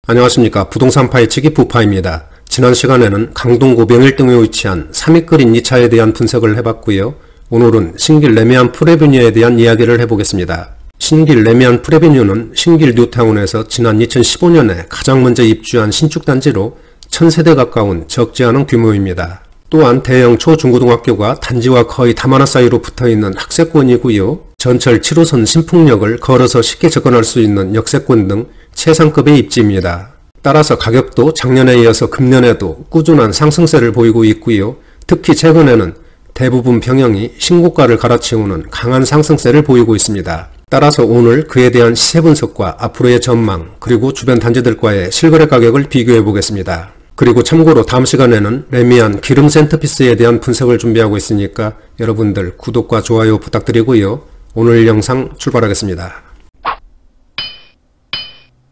안녕하십니까. 부동산 파헤치기 부파입니다. 지난 시간에는 강동구 명일동에 위치한 3위거린 2차에 대한 분석을 해봤고요. 오늘은 신길 레미안 프레비뉴에 대한 이야기를 해보겠습니다. 신길 레미안 프레비뉴는 신길 뉴타운에서 지난 2015년에 가장 먼저 입주한 신축단지로 1000세대 가까운 적지 않은 규모입니다. 또한 대형 초중고등학교가 단지와 거의 다만화 사이로 붙어있는 학세권이고요. 전철 7호선 신풍역을 걸어서 쉽게 접근할 수 있는 역세권 등 최상급의 입지입니다. 따라서 가격도 작년에 이어서 금년에도 꾸준한 상승세를 보이고 있고요. 특히 최근에는 대부분 평형이 신고가를 갈아치우는 강한 상승세를 보이고 있습니다. 따라서 오늘 그에 대한 시세 분석과 앞으로의 전망, 그리고 주변 단지들과의 실거래 가격을 비교해 보겠습니다. 그리고 참고로 다음 시간에는 레미안 기름 센터피스에 대한 분석을 준비하고 있으니까 여러분들 구독과 좋아요 부탁드리고요. 오늘 영상 출발하겠습니다.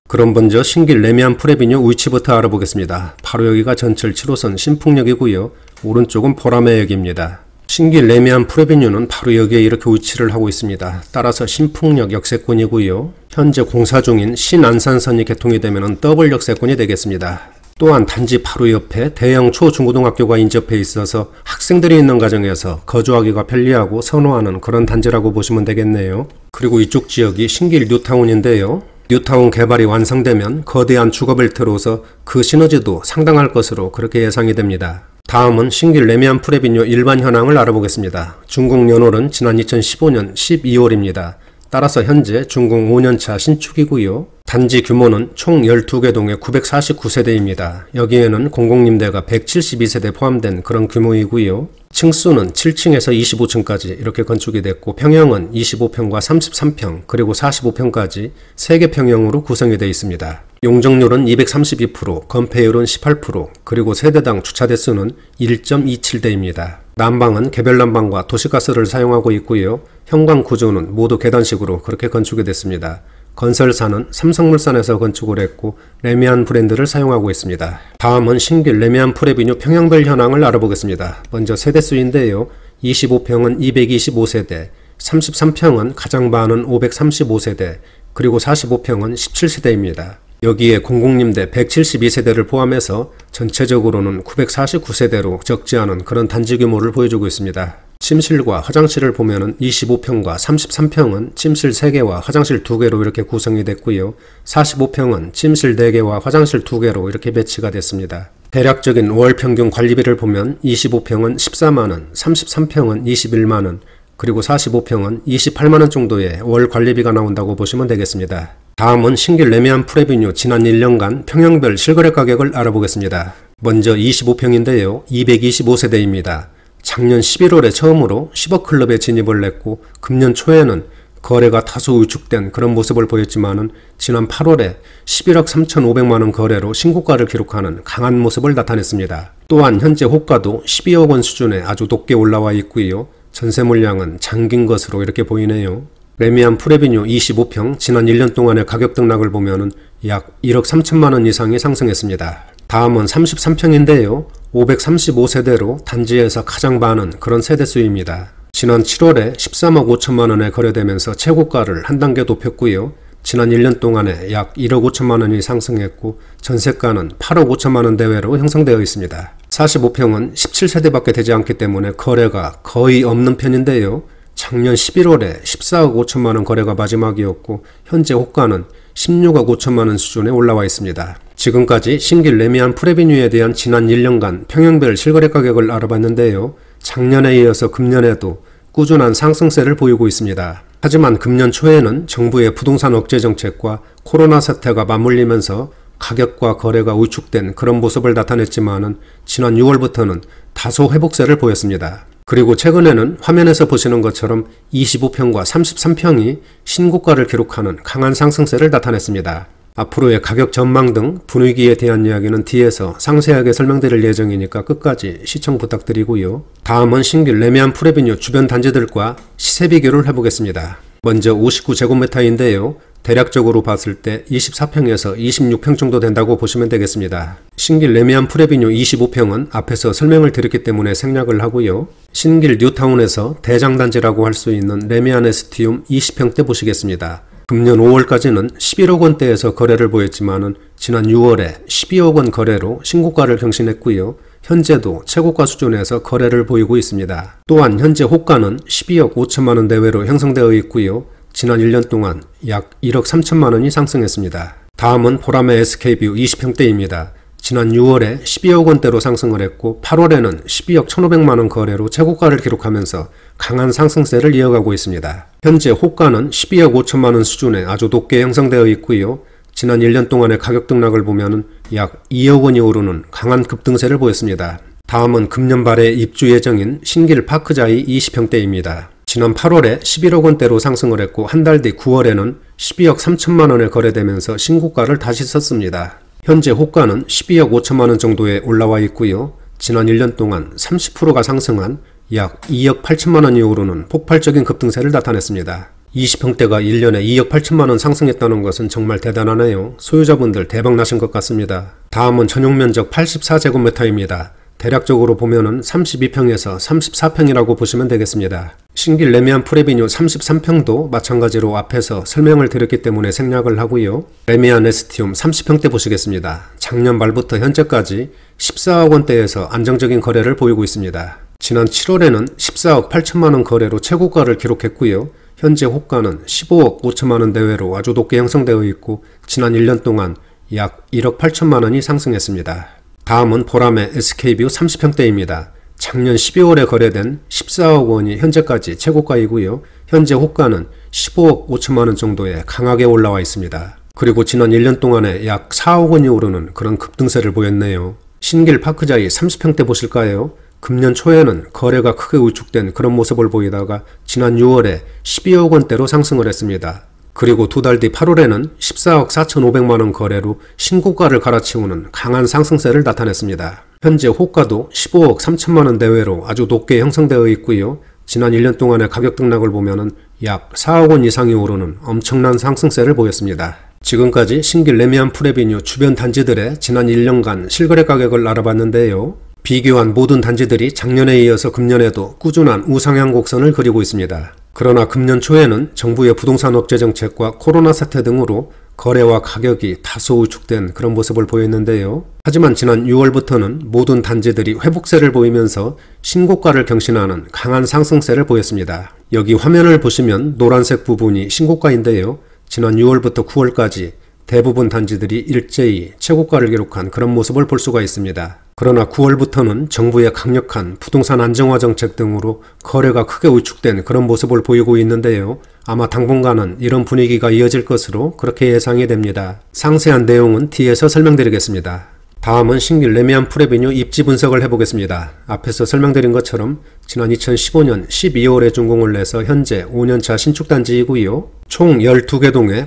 그럼 먼저 신길 레미안 프레비뉴 위치부터 알아보겠습니다. 바로 여기가 전철 7호선 신풍역이고요. 오른쪽은 보라매역입니다. 신길 레미안 프레비뉴는 바로 여기에 이렇게 위치를 하고 있습니다. 따라서 신풍역 역세권이고요. 현재 공사 중인 신안산선이 개통이 되면 더블 역세권이 되겠습니다. 또한 단지 바로 옆에 대형 초중고등학교가 인접해 있어서 학생들이 있는 가정에서 거주하기가 편리하고 선호하는 그런 단지라고 보시면 되겠네요. 그리고 이쪽 지역이 신길 뉴타운인데요. 뉴타운 개발이 완성되면 거대한 주거벨트로서 그 시너지도 상당할 것으로 그렇게 예상이 됩니다. 다음은 신길 레미안 프레비뉴 일반 현황을 알아보겠습니다. 준공 연월은 지난 2015년 12월입니다. 따라서 현재 준공 5년차 신축이고요. 단지 규모는 총 12개 동에 949세대입니다. 여기에는 공공임대가 172세대 포함된 그런 규모이고요. 층수는 7층에서 25층까지 이렇게 건축이 됐고 평형은 25평과 33평 그리고 45평까지 3개 평형으로 구성이 되어 있습니다. 용적률은 232%, 건폐율은 18%, 그리고 세대당 주차 대수는 1.27대입니다. 난방은 개별 난방과 도시가스를 사용하고 있고요. 현관 구조는 모두 계단식으로 그렇게 건축이 됐습니다. 건설사는 삼성물산에서 건축을 했고 레미안 브랜드를 사용하고 있습니다. 다음은 신길 레미안 프레비뉴 평형별 현황을 알아보겠습니다. 먼저 세대수인데요. 25평은 225세대, 33평은 가장 많은 535세대, 그리고 45평은 17세대입니다. 여기에 공공임대 172세대를 포함해서 전체적으로는 949세대로 적지 않은 그런 단지 규모를 보여주고 있습니다. 침실과 화장실을 보면은 25평과 33평은 침실 3개와 화장실 2개로 이렇게 구성이 됐고요. 45평은 침실 4개와 화장실 2개로 이렇게 배치가 됐습니다. 대략적인 월 평균 관리비를 보면 25평은 14만원, 33평은 21만원, 그리고 45평은 28만원 정도의 월 관리비가 나온다고 보시면 되겠습니다. 다음은 신길 레미안 프레비뉴 지난 1년간 평형별 실거래 가격을 알아보겠습니다. 먼저 25평인데요. 225세대입니다. 작년 11월에 처음으로 10억 클럽에 진입을 했고 금년 초에는 거래가 다소 위축된 그런 모습을 보였지만은 지난 8월에 11억 3,500만원 거래로 신고가를 기록하는 강한 모습을 나타냈습니다. 또한 현재 호가도 12억 원 수준에 아주 높게 올라와 있고요. 전세 물량은 잠긴 것으로 이렇게 보이네요. 레미안 프레비뉴 25평 지난 1년 동안의 가격 등락을 보면은 약 1억 3천만원 이상이 상승했습니다. 다음은 33평인데요. 535세대로 단지에서 가장 많은 그런 세대수입니다. 지난 7월에 13억 5천만원에 거래되면서 최고가를 한 단계 높였고요. 지난 1년 동안에 약 1억 5천만원이 상승했고 전세가는 8억 5천만원 대외로 형성되어 있습니다. 45평은 17세대밖에 되지 않기 때문에 거래가 거의 없는 편인데요. 작년 11월에 14억 5천만원 거래가 마지막이었고 현재 호가는 16억 5천만원 수준에 올라와 있습니다. 지금까지 신길 레미안 프레비뉴에 대한 지난 1년간 평형별 실거래 가격을 알아봤는데요. 작년에 이어서 금년에도 꾸준한 상승세를 보이고 있습니다. 하지만 금년 초에는 정부의 부동산 억제 정책과 코로나 사태가 맞물리면서 가격과 거래가 위축된 그런 모습을 나타냈지만은 지난 6월부터는 다소 회복세를 보였습니다. 그리고 최근에는 화면에서 보시는 것처럼 25평과 33평이 신고가를 기록하는 강한 상승세를 나타냈습니다. 앞으로의 가격 전망 등 분위기에 대한 이야기는 뒤에서 상세하게 설명드릴 예정이니까 끝까지 시청 부탁드리고요. 다음은 신길 레미안 프레비뉴 주변 단지들과 시세 비교를 해보겠습니다. 먼저 59제곱미터인데요. 대략적으로 봤을 때 24평에서 26평 정도 된다고 보시면 되겠습니다. 신길 레미안 프레비뉴 25평은 앞에서 설명을 드렸기 때문에 생략을 하고요. 신길 뉴타운에서 대장단지라고 할 수 있는 레미안 에스티움 20평대 보시겠습니다. 금년 5월까지는 11억 원대에서 거래를 보였지만은 지난 6월에 12억 원 거래로 신고가를 경신했고요. 현재도 최고가 수준에서 거래를 보이고 있습니다. 또한 현재 호가는 12억 5천만 원 내외로 형성되어 있고요. 지난 1년 동안 약 1억 3천만 원이 상승했습니다. 다음은 보라매 SK뷰 20평대입니다. 지난 6월에 12억 원대로 상승을 했고 8월에는 12억 1,500만 원 거래로 최고가를 기록하면서 강한 상승세를 이어가고 있습니다. 현재 호가는 12억 5천만 원 수준에 아주 높게 형성되어 있고요. 지난 1년 동안의 가격 등락을 보면 약 2억 원이 오르는 강한 급등세를 보였습니다. 다음은 금년 말에 입주 예정인 신길 파크자이 20평대입니다. 지난 8월에 11억 원대로 상승을 했고 한 달 뒤 9월에는 12억 3천만 원에 거래되면서 신고가를 다시 썼습니다. 현재 호가는 12억 5천만 원 정도에 올라와 있고요. 지난 1년 동안 30%가 상승한 약 2억 8천만 원이 오르는 폭발적인 급등세를 나타냈습니다. 20평대가 1년에 2억 8천만 원 상승했다는 것은 정말 대단하네요. 소유자분들 대박나신 것 같습니다. 다음은 전용 면적 84제곱미터입니다. 대략적으로 보면은 32평에서 34평이라고 보시면 되겠습니다. 신길 레미안 프레비뉴 33평도 마찬가지로 앞에서 설명을 드렸기 때문에 생략을 하고요. 레미안 에스티움 30평대 보시겠습니다. 작년 말부터 현재까지 14억 원대에서 안정적인 거래를 보이고 있습니다. 지난 7월에는 14억 8천만 원 거래로 최고가를 기록했고요. 현재 호가는 15억 5천만 원 내외로 아주 높게 형성되어 있고 지난 1년 동안 약 1억 8천만 원이 상승했습니다. 다음은 보라매 SK뷰 30평대입니다. 작년 12월에 거래된 14억 원이 현재까지 최고가이고요. 현재 호가는 15억 5천만 원 정도에 강하게 올라와 있습니다. 그리고 지난 1년 동안에 약 4억 원이 오르는 그런 급등세를 보였네요. 신길 파크자이 30평대 보실까요? 금년 초에는 거래가 크게 위축된 그런 모습을 보이다가 지난 6월에 12억 원대로 상승을 했습니다. 그리고 두 달 뒤 8월에는 14억 4,500만 원 거래로 신고가를 갈아치우는 강한 상승세를 나타냈습니다. 현재 호가도 15억 3천만 원 내외로 아주 높게 형성되어 있고요. 지난 1년 동안의 가격 등락을 보면은 약 4억 원 이상이 오르는 엄청난 상승세를 보였습니다. 지금까지 신길 레미안 프레비뉴 주변 단지들의 지난 1년간 실거래 가격을 알아봤는데요. 비교한 모든 단지들이 작년에 이어서 금년에도 꾸준한 우상향 곡선을 그리고 있습니다. 그러나 금년 초에는 정부의 부동산 억제 정책과 코로나 사태 등으로 거래와 가격이 다소 위축된 그런 모습을 보였는데요. 하지만 지난 6월부터는 모든 단지들이 회복세를 보이면서 신고가를 경신하는 강한 상승세를 보였습니다. 여기 화면을 보시면 노란색 부분이 신고가인데요. 지난 6월부터 9월까지 대부분 단지들이 일제히 최고가를 기록한 그런 모습을 볼 수가 있습니다. 그러나 9월부터는 정부의 강력한 부동산 안정화 정책 등으로 거래가 크게 위축된 그런 모습을 보이고 있는데요. 아마 당분간은 이런 분위기가 이어질 것으로 그렇게 예상이 됩니다. 상세한 내용은 뒤에서 설명드리겠습니다. 다음은 신길 레미안 프레비뉴 입지 분석을 해보겠습니다. 앞에서 설명드린 것처럼 지난 2015년 12월에 준공을 내서 현재 5년차 신축단지이고요. 총 12개 동에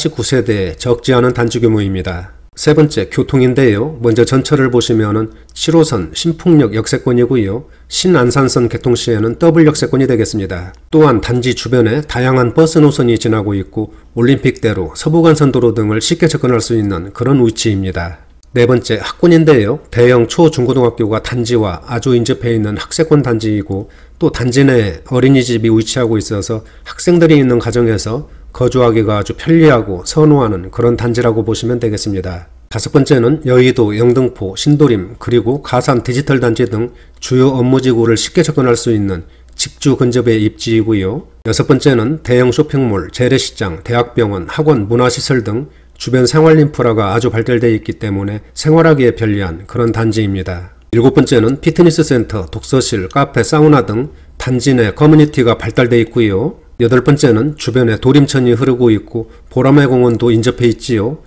949세대의 적지 않은 단지 규모입니다. 세 번째 교통인데요. 먼저 전철을 보시면은 7호선 신풍역 역세권이고요. 신안산선 개통 시에는 더블 역세권이 되겠습니다. 또한 단지 주변에 다양한 버스 노선이 지나고 있고 올림픽대로 서부간선도로 등을 쉽게 접근할 수 있는 그런 위치입니다. 네 번째 학군인데요. 대형 초중고등학교가 단지와 아주 인접해 있는 학세권 단지이고 또 단지 내에 어린이집이 위치하고 있어서 학생들이 있는 가정에서 거주하기가 아주 편리하고 선호하는 그런 단지라고 보시면 되겠습니다. 다섯 번째는 여의도, 영등포, 신도림, 그리고 가산 디지털 단지 등 주요 업무지구를 쉽게 접근할 수 있는 직주 근접의 입지이고요. 여섯 번째는 대형 쇼핑몰, 재래시장, 대학병원, 학원, 문화시설 등 주변 생활 인프라가 아주 발달되어 있기 때문에 생활하기에 편리한 그런 단지입니다. 일곱 번째는 피트니스 센터, 독서실, 카페, 사우나 등 단지 내 커뮤니티가 발달되어 있고요. 여덟 번째는 주변에 도림천이 흐르고 있고 보라매 공원도 인접해 있지요.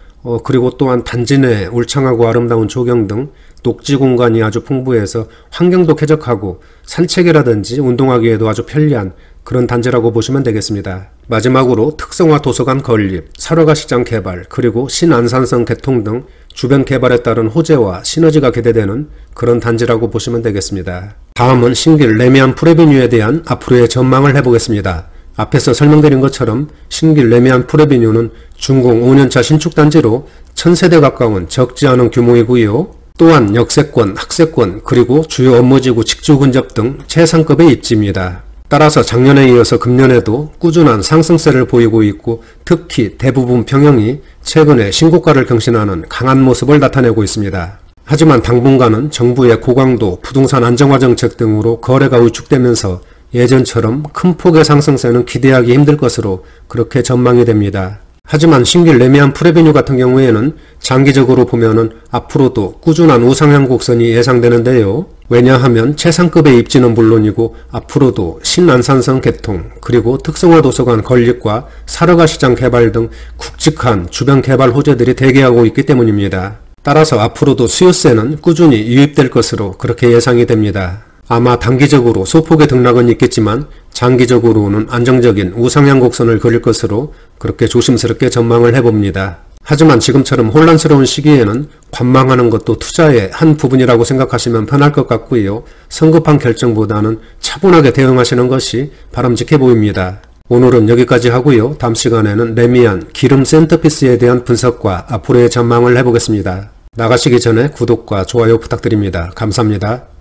그리고 또한 단지 내에 울창하고 아름다운 조경 등 녹지 공간이 아주 풍부해서 환경도 쾌적하고 산책이라든지 운동하기에도 아주 편리한 그런 단지라고 보시면 되겠습니다. 마지막으로 특성화 도서관 건립, 사러가 시장 개발, 그리고 신안산선 개통 등 주변 개발에 따른 호재와 시너지가 기대되는 그런 단지라고 보시면 되겠습니다. 다음은 신길 레미안 프레비뉴에 대한 앞으로의 전망을 해보겠습니다. 앞에서 설명드린 것처럼 신길 레미안 프레비뉴는 준공 5년차 신축단지로 1000세대 가까운 적지 않은 규모이고요. 또한 역세권, 학세권, 그리고 주요 업무지구 직주 근접 등 최상급의 입지입니다. 따라서 작년에 이어서 금년에도 꾸준한 상승세를 보이고 있고 특히 대부분 평형이 최근에 신고가를 경신하는 강한 모습을 나타내고 있습니다. 하지만 당분간은 정부의 고강도 부동산 안정화 정책 등으로 거래가 위축되면서 예전처럼 큰 폭의 상승세는 기대하기 힘들 것으로 그렇게 전망이 됩니다. 하지만 신길 레미안 프레비뉴 같은 경우에는 장기적으로 보면은 앞으로도 꾸준한 우상향 곡선이 예상되는데요. 왜냐하면 최상급의 입지는 물론이고 앞으로도 신안산성 개통 그리고 특성화 도서관 건립과 사러가 시장 개발 등 굵직한 주변 개발 호재들이 대기하고 있기 때문입니다. 따라서 앞으로도 수요세는 꾸준히 유입될 것으로 그렇게 예상이 됩니다. 아마 단기적으로 소폭의 등락은 있겠지만 장기적으로는 안정적인 우상향 곡선을 그릴 것으로 그렇게 조심스럽게 전망을 해봅니다. 하지만 지금처럼 혼란스러운 시기에는 관망하는 것도 투자의 한 부분이라고 생각하시면 편할 것 같고요. 성급한 결정보다는 차분하게 대응하시는 것이 바람직해 보입니다. 오늘은 여기까지 하고요. 다음 시간에는 레미안 기름 센터피스에 대한 분석과 앞으로의 전망을 해보겠습니다. 나가시기 전에 구독과 좋아요 부탁드립니다. 감사합니다.